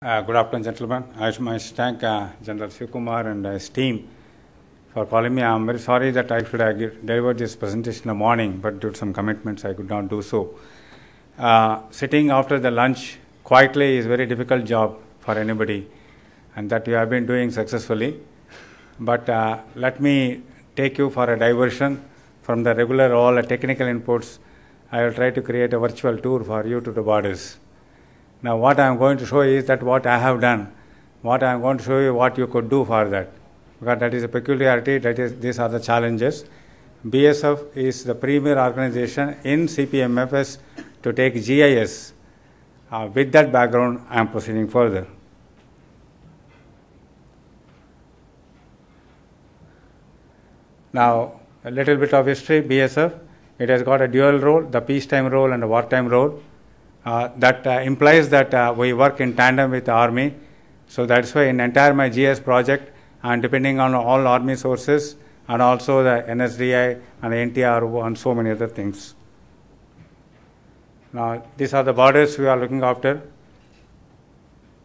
Good afternoon, gentlemen. I must thank General Shivkumar and his team for calling me. I am very sorry that I should have delivered this presentation in the morning, but due to some commitments, I could not do so. Sitting after the lunch quietly is a very difficult job for anybody, and that we have been doing successfully. But let me take you for a diversion from the regular all technical inputs. I will try to create a virtual tour for you to the borders. Now what I am going to show is that what I have done, what I am going to show you what you could do for that, because that is a peculiarity, these are the challenges. BSF is the premier organization in CPMFS to take GIS. With that background, I am proceeding further. Now a little bit of history. BSF, it has got a dual role, the peacetime role and the wartime role. That implies that we work in tandem with the Army. So that's why in entire my GS project, and depending on all Army sources and also the NSDI and the NTRO and so many other things. Now these are the borders we are looking after.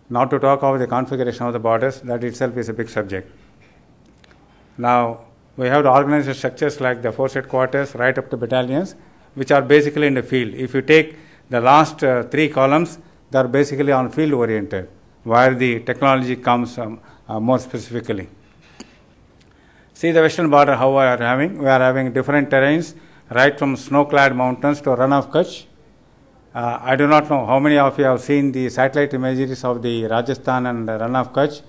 Not to talk about the configuration of the borders, that itself is a big subject. Now we have the organized structures like the force headquarters right up to battalions, which are basically in the field. If you take the last three columns, they are basically on field oriented, where the technology comes more specifically. See the western border how we are having. We are having different terrains, right from snow-clad mountains to Run of Kutch. I do not know how many of you have seen the satellite images of the Rajasthan and the Run of Kutch.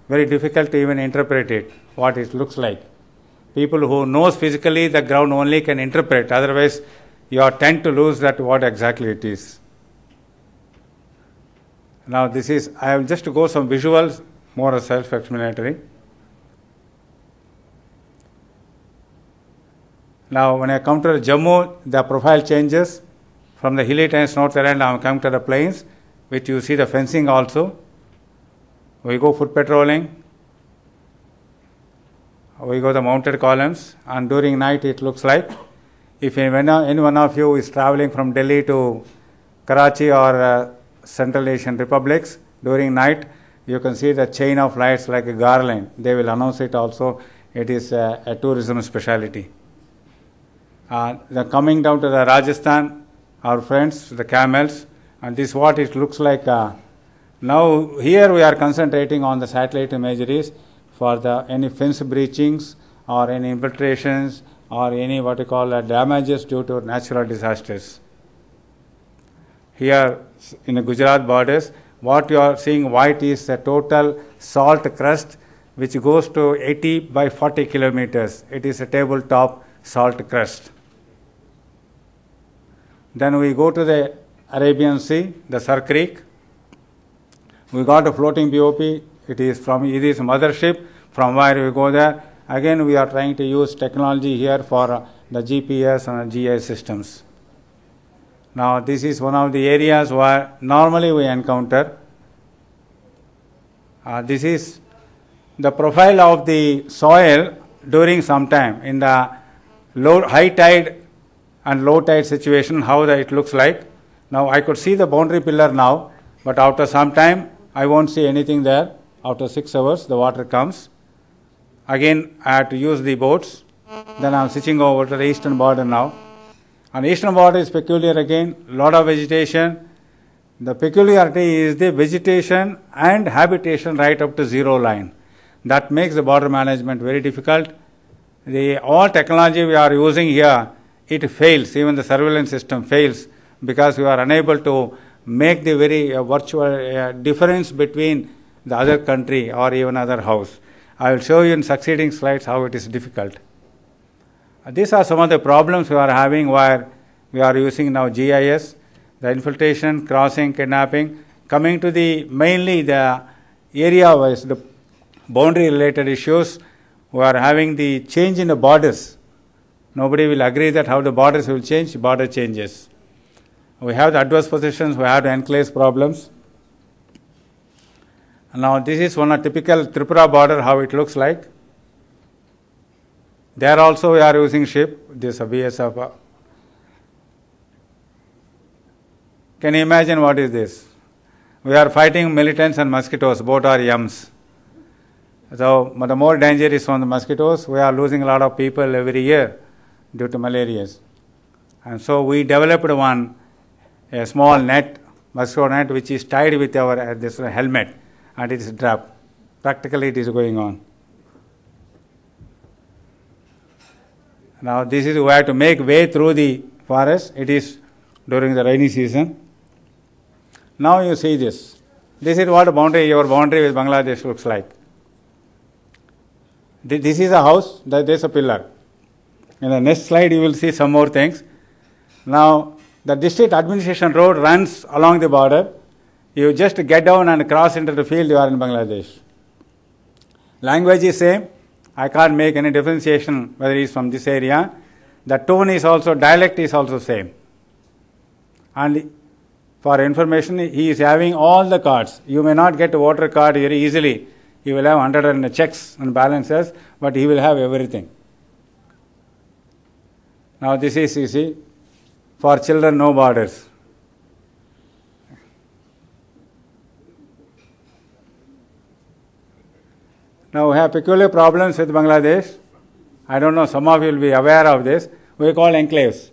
Very difficult to even interpret it, what it looks like. People who knows physically the ground only can interpret, otherwise you tend to lose that what exactly it is. Now this is, I will just go some visuals, more self-explanatory. Now when I come to Jammu, the profile changes from the hilly terrain, snow terrain. I am coming to the plains, which you see the fencing also. We go foot patrolling. We go the mounted columns, and during night it looks like, if any one of you is traveling from Delhi to Karachi or Central Asian republics, during night you can see the chain of lights like a garland. They will announce it also. It is a tourism specialty. Coming down to the Rajasthan, our friends, the camels, and this is what it looks like. Now here we are concentrating on the satellite imageries for any fence breachings or any infiltrations or any what you call damages due to natural disasters. Here in the Gujarat borders, what you are seeing white is the total salt crust which goes to 80 by 40 kilometers. It is a tabletop salt crust. Then we go to the Arabian Sea, the Sur Creek. We got a floating BOP. It is mothership from where we go there. Again, we are trying to use technology here for the GPS and GIS systems. Now, this is one of the areas where normally we encounter. This is the profile of the soil during some time in the high tide and low tide situation, how it looks like. Now, I could see the boundary pillar now, but after some time, I won't see anything there. After 6 hours, the water comes. Again, I have to use the boats. Then I am switching over to the eastern border now. On the eastern border is peculiar again, lot of vegetation. The peculiarity is the vegetation and habitation right up to zero line. That makes the border management very difficult. All technology we are using here, it fails. Even the surveillance system fails because we are unable to make the very virtual difference between the other country or even other house. I will show you in succeeding slides how it is difficult. These are some of the problems we are having where we are using now GIS, the infiltration, crossing, kidnapping. Coming to mainly the area-wise, the boundary-related issues, we are having the change in the borders. Nobody will agree that how the borders will change, border changes. We have the adverse positions, we have the enclaves problems. Now this is one of typical Tripura border, how it looks like. There also we are using ship, this BSF. Can you imagine what is this? We are fighting militants and mosquitoes, both are Yams. So, but the more danger is from the mosquitoes. We are losing a lot of people every year due to malaria. And so we developed a small net, mosquito net, which is tied with our this helmet, and it is dropped. Practically it is going on. Now this is we have to make way through the forest. It is during the rainy season. Now you see this. This is what your boundary with Bangladesh looks like. This is a house, there is a pillar. In the next slide you will see some more things. Now the district administration road runs along the border. You just get down and cross into the field, you are in Bangladesh. Language is same. I can't make any differentiation whether he is from this area. The tone is also, dialect is also same. And for information, he is having all the cards. You may not get a voter card very easily. He will have 100 checks and balances, but he will have everything. Now this is, you see, for children, no borders. Now we have peculiar problems with Bangladesh. I don't know, some of you will be aware of this. We call enclaves.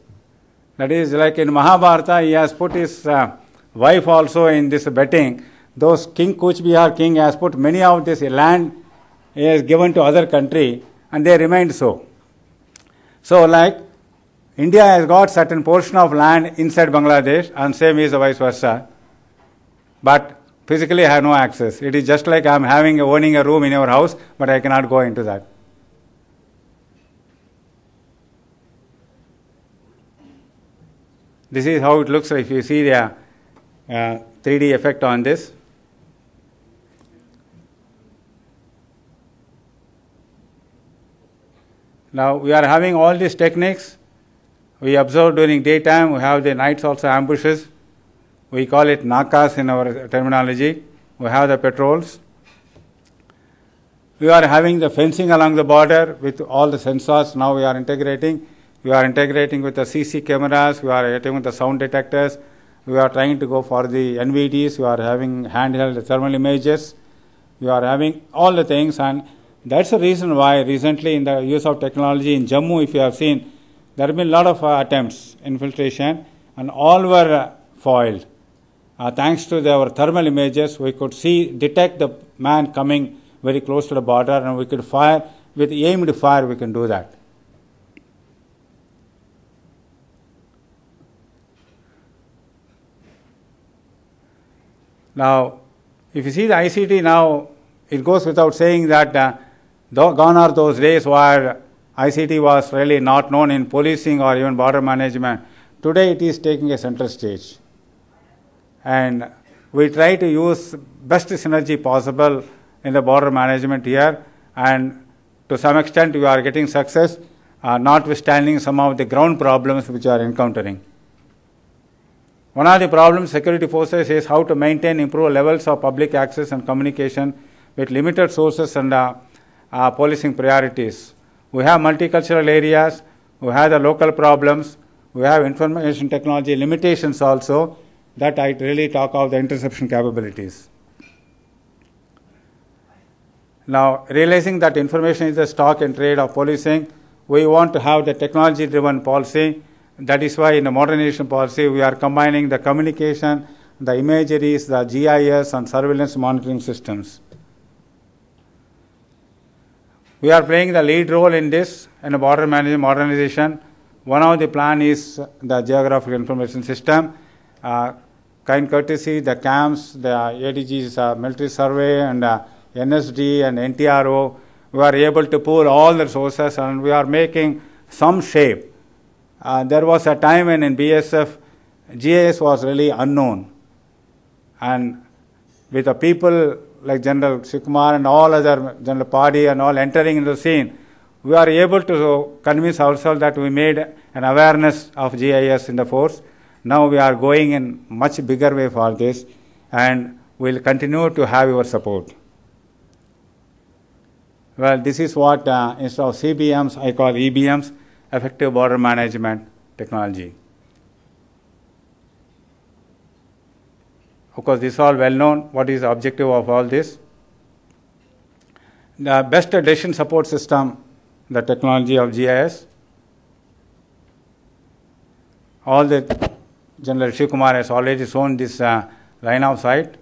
That is like in Mahabharata, he has put his wife also in this betting. Those King Kuch Bihar king has put many of this land he has given to other country, and they remained so. So like India has got certain portion of land inside Bangladesh, and same is vice versa. But physically I have no access. It is just like I am owning a room in your house, but I cannot go into that. This is how it looks if you see the 3D effect on this. Now we are having all these techniques. We observe during daytime, we have the nights also ambushes. We call it nakas in our terminology. We have the patrols. We are having the fencing along the border with all the sensors. Now we are integrating. We are integrating with the CC cameras. We are integrating with the sound detectors. We are trying to go for the NVDs. We are having handheld thermal images. We are having all the things, and that's the reason why recently in the use of technology in Jammu, if you have seen, there have been a lot of attempts, infiltration, and all were foiled. Thanks to our thermal images, we could detect the man coming very close to the border, and we could fire, with aimed fire we can do that. Now, if you see the ICT now, it goes without saying that gone are those days where ICT was really not known in policing or even border management. Today it is taking a center stage. And we try to use best synergy possible in the border management here, and to some extent we are getting success, notwithstanding some of the ground problems which we are encountering. One of the problems security forces is how to maintain improved levels of public access and communication with limited sources and policing priorities. We have multicultural areas, we have the local problems, we have information technology limitations also, that I really talk of the interception capabilities. Now, realizing that information is the stock and trade of policing, we want to have the technology-driven policy. That is why in the modernization policy, we are combining the communication, the imageries, the GIS, and surveillance monitoring systems. We are playing the lead role in this, in the border management modernization. One of the plan is the geographic information system. Kind courtesy, the CAMS, the ADG's military survey, and NSD and NTRO, we are able to pool all the resources, and we are making some shape. There was a time when in BSF, GIS was really unknown. And with the people like General Shikumar and all other, General Padi and all entering into the scene, we are able to convince ourselves that we made an awareness of GIS in the force. Now we are going in much bigger way for this, and we will continue to have your support. Well, this is what instead of CBMs, I call EBMs, effective border management technology. of course, this is all well known. What is the objective of all this? The best decision support system, the technology of GIS. All the General Shiv Kumar has already shown this line of sight.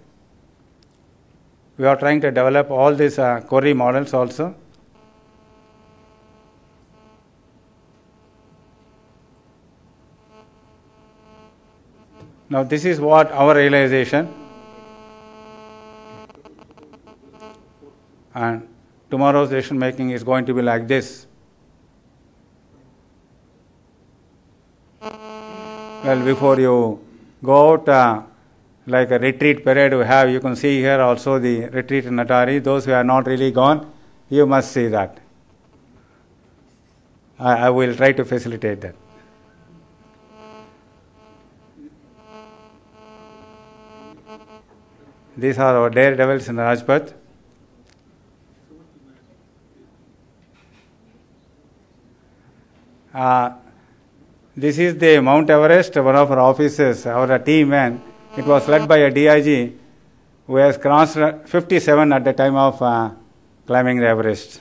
We are trying to develop all these query models also. Now, this is what our realization, and tomorrow's decision making is going to be like this. Well, before you go out, like a retreat parade we have, you can see here also the retreat in Atari. Those who are not really gone, you must see that. I will try to facilitate that. These are our daredevils in the Rajpath. This is the Mount Everest, one of our officers, our team man. It was led by a DIG who has crossed 57 at the time of climbing the Everest.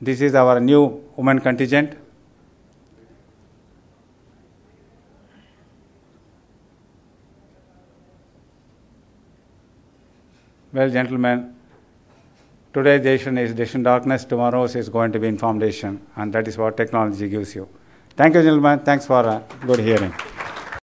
This is our new women contingent. Well, gentlemen, today's decision is decision darkness, tomorrow's is going to be information, and that is what technology gives you. Thank you, gentlemen. Thanks for good hearing.